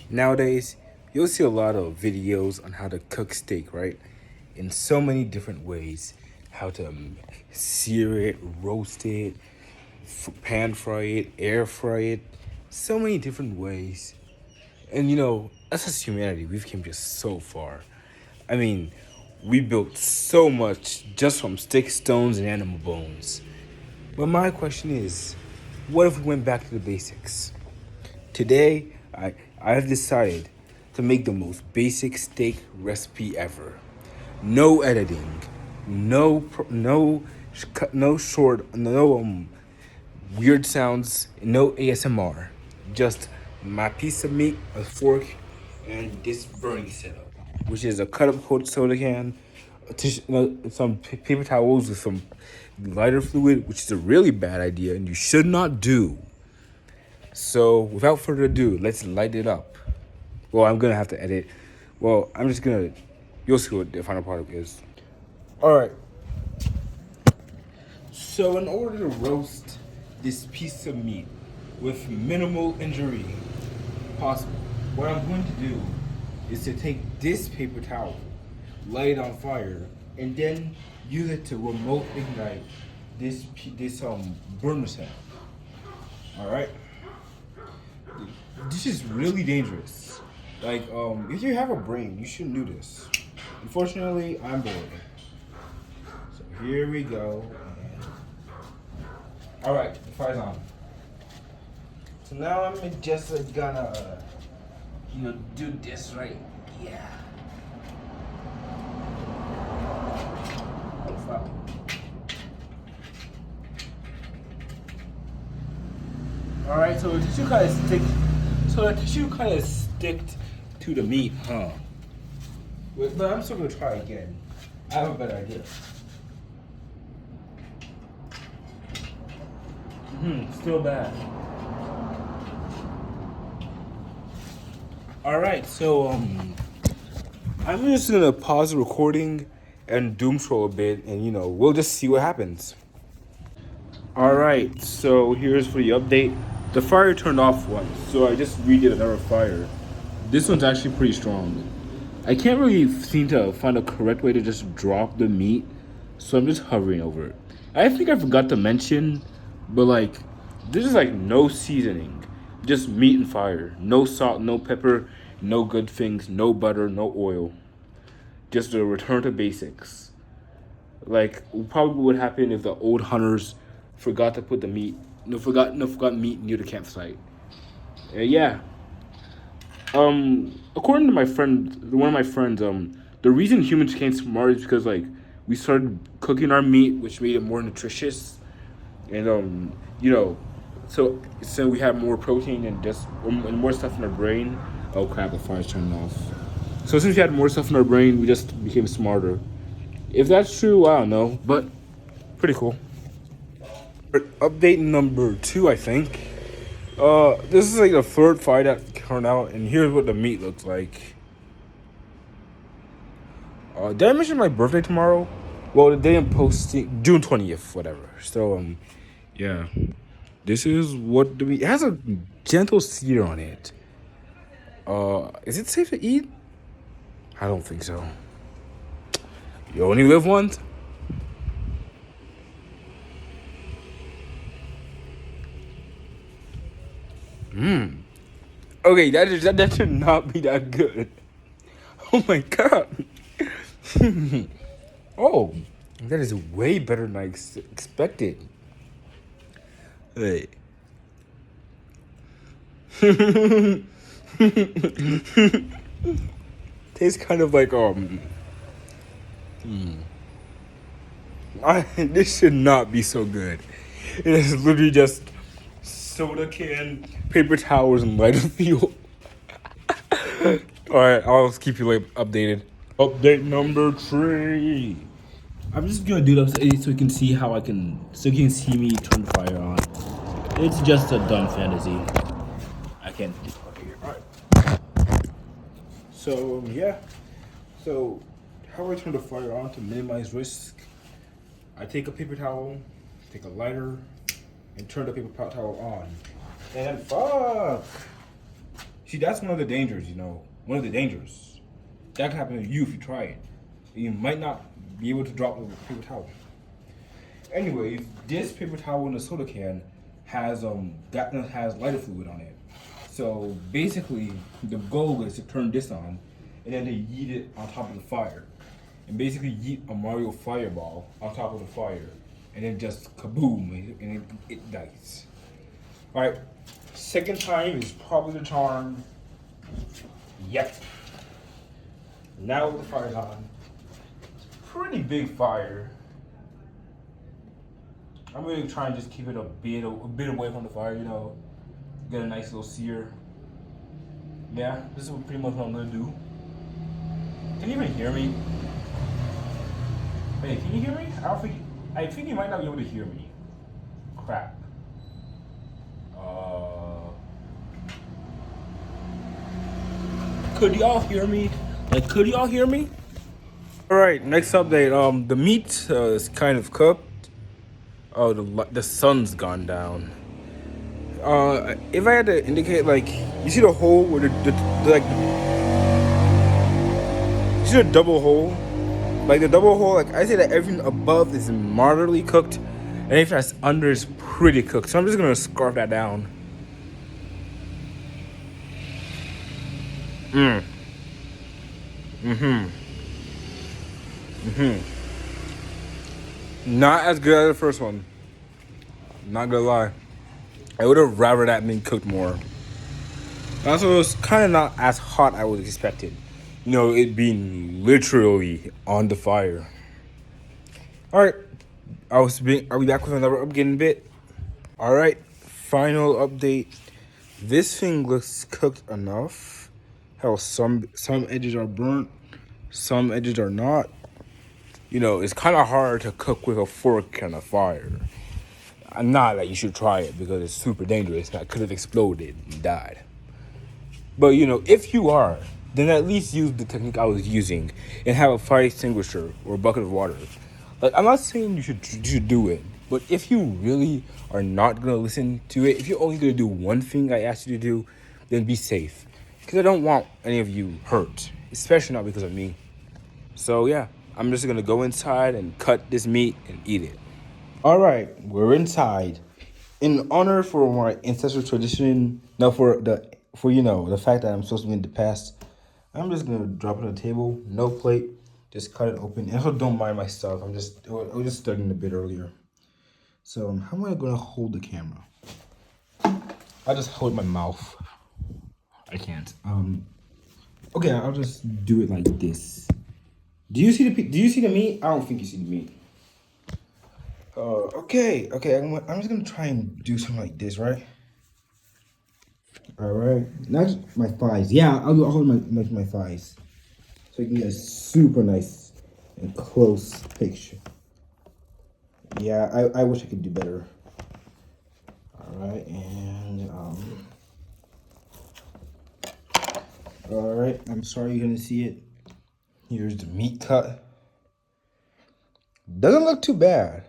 Nowadays, you'll see a lot of videos on how to cook steak, right? In so many different ways. How to sear it, roast it, pan fry it, air fry it. So many different ways. And us as humanity, we've came just so far. I mean, we built so much just from stick, stones, and animal bones. But my question is, what if we went back to the basics? Today, I have decided to make the most basic steak recipe ever. No editing, no short, no weird sounds, no ASMR. Just my piece of meat, a fork, and this burning setup, which is a cut up cold soda can, some paper towels with some lighter fluid, which is a really bad idea and you should not do. So, without further ado, let's light it up. Well, I'm gonna have to edit. Well, I'm just gonna. You'll see what the final product is. Alright. So, in order to roast this piece of meat with minimal injury possible, what I'm going to do is to take this paper towel, light it on fire, and then use it to remote ignite this burner set. Alright? This is really dangerous. Like, if you have a brain, you shouldn't do this. Unfortunately, I'm bored. So here we go. All right, the fire's on. So now I'm just gonna, do this right. Yeah. Stop. All right, so the tissue kind of stick. So the tissue kind of sticked to the meat, huh? But I'm still gonna try again. I have a better idea. Still bad. All right, so I'm just gonna pause the recording and doom scroll a bit, and we'll just see what happens. All right, so here's for the update. The fire turned off once, so I just redid another fire. This one's actually pretty strong. I can't really seem to find a correct way to just drop the meat, so I'm just hovering over it. I think I forgot to mention, but this is no seasoning, just meat and fire. No salt, no pepper, no good things, no butter, no oil. Just a return to basics. Probably what would happen if the old hunters forgot to put the meat, forgot meat near the campsite. Yeah. According to one of my friends, the reason humans became smart is because we started cooking our meat, which made it more nutritious, and so we have more protein and more stuff in our brain. Oh crap! The fire's turning off. So since we had more stuff in our brain, we just became smarter. If that's true, I don't know, but pretty cool. Update number 2, I think. This is the third fire that turned out, and here's what the meat looks like. Did I mention my birthday tomorrow? Well, the day I'm posting, June 20th, whatever. So, yeah. This is what the meat. It has a gentle sear on it. Is it safe to eat? I don't think so. You only live once? Okay, that should not be that good. Oh my god. Oh, that is way better than I expected. Hey. Tastes kind of this should not be so good. It is literally just soda can, paper towels, and lighter fuel. Alright, I'll keep you updated. Update number 3. I'm just gonna do this so you can see so you can see me turn the fire on. It's just a dumb fantasy. I can't do it here. Alright. So, yeah. So, how I turn the fire on to minimize risk, I take a paper towel, take a lighter, and turn the paper towel on. And fuck! See, that's one of the dangers, one of the dangers. That can happen to you if you try it. You might not be able to drop the paper towel. Anyways, this paper towel in the soda can has has lighter fluid on it. So basically, the goal is to turn this on, and then to yeet it on top of the fire, and basically yeet a Mario fireball on top of the fire, and then just kaboom, and it dies. All right, second time is probably the charm. Yep. Now the fire's on. Pretty big fire. I'm gonna try and just keep it a bit away from the fire, get a nice little sear. Yeah, this is pretty much what I'm gonna do. Can you even hear me? Hey, can you hear me? I think you might not be able to hear me. Crap. Could y'all hear me? Could y'all hear me? All right, next update. The meat is kind of cooked. Oh, the sun's gone down. If I had to indicate, you see the hole where you see the double hole? Like the double hole, I say that everything above is moderately cooked, and everything that's under is pretty cooked. So I'm just gonna scarf that down. Not as good as the first one. Not gonna lie. I would have rather that been cooked more. Also, it was kind of not as hot I would have expected. It being literally on the fire. All right, I'll be back with another updating bit. All right, final update. This thing looks cooked enough. Hell, some edges are burnt, some edges are not. It's kind of hard to cook with a fork on a fire. Not that you should try it because it's super dangerous. I could have exploded and died. But if you are, then at least use the technique I was using and have a fire extinguisher or a bucket of water. I'm not saying you should do it, but if you really are not gonna listen to it, if you're only gonna do one thing I asked you to do, then be safe. Because I don't want any of you hurt, especially not because of me. So yeah, I'm just gonna go inside and cut this meat and eat it. All right, we're inside. In honor for my ancestral tradition, no, for the fact that I'm supposed to be in the past, I'm just gonna drop it on the table, no plate, just cut it open. And also don't mind my stuff. I was just studying a bit earlier. So how am I gonna hold the camera? I'll just hold my mouth. I can't. Okay, I'll just do it like this. Do you see the meat? I don't think you see the meat. Okay. I'm just gonna try and do something like this, right? All right. Next, my thighs. Yeah, I'll hold my thighs, so you can get a super nice and close picture. Yeah, I wish I could do better. All right, and all right. I'm sorry you're gonna see it. Here's the meat cut. Doesn't look too bad.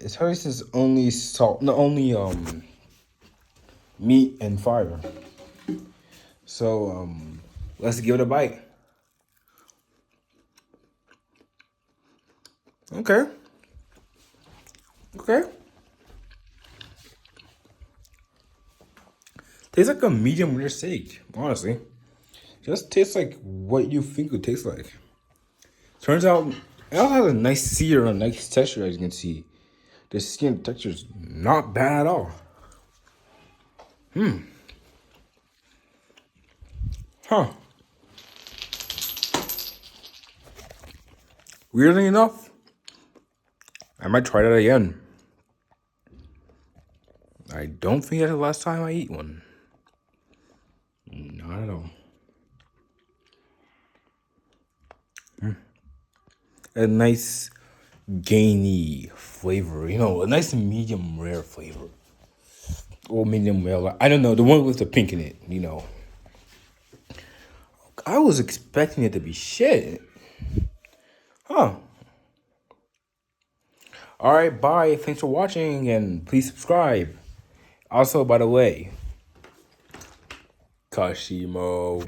It's hard since only salt, no, only meat and fire. So let's give it a bite. Okay. Tastes like a medium rare steak, honestly. Just tastes like what you think it would taste like. Turns out it also has a nice sear and a nice texture, as you can see. The skin texture is not bad at all. Huh. Weirdly enough, I might try that again. I don't think that's the last time I eat one. Not at all. A nice gainy flavor, a nice medium rare flavor. Or medium well, I don't know, the one with the pink in it, I was expecting it to be shit. Huh. All right, bye. Thanks for watching, and please subscribe. Also, by the way, Kashimo.